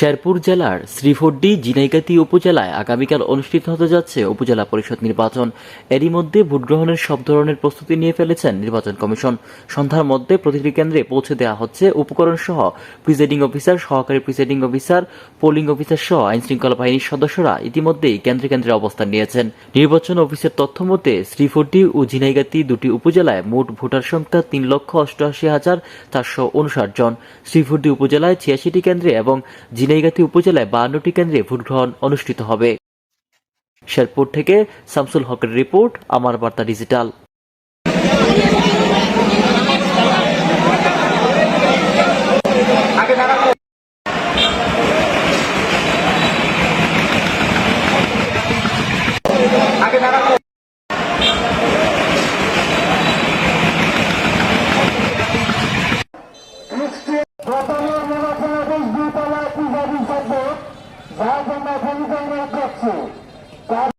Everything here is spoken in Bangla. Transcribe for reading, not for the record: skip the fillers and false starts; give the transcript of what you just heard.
শেরপুর জেলার শ্রীফড্ডি ঝিনাইগাতী উপজেলায় আগামীকাল অনুষ্ঠিত হতে যাচ্ছে উপজেলা পরিষদ নির্বাচন। এরই মধ্যে ভোটগ্রহণের সব ধরনের প্রস্তুতি নিয়ে ফেলেছেন নির্বাচন কমিশন। সন্ধ্যার মধ্যে প্রতিটি কেন্দ্রে পৌঁছে দেওয়া হচ্ছে উপকরণ সহ প্রিসাইডিং অফিসার, সহকারী প্রিসাইডিং অফিসার, পোলিং অফিসার সহ আইনশৃঙ্খলা বাহিনীর সদস্যরা ইতিমধ্যেই কেন্দ্রে কেন্দ্রে অবস্থান নিয়েছেন। নির্বাচন অফিসের তথ্য মতে শ্রীফড্ডি ও ঝিনাইগাতী দুটি উপজেলায় মোট ভোটার সংখ্যা 3,88,459 জন। শ্রীফড্ডি উপজেলায় 86টি কেন্দ্রে এবং ঝিনাইগাতী উপজেলায় 52টি কেন্দ্রে ভোটগ্রহণ অনুষ্ঠিত হবে। শেরপুর থেকে শামসুল হকের রিপোর্ট, আমার বার্তা ডিজিটাল। যার জন্য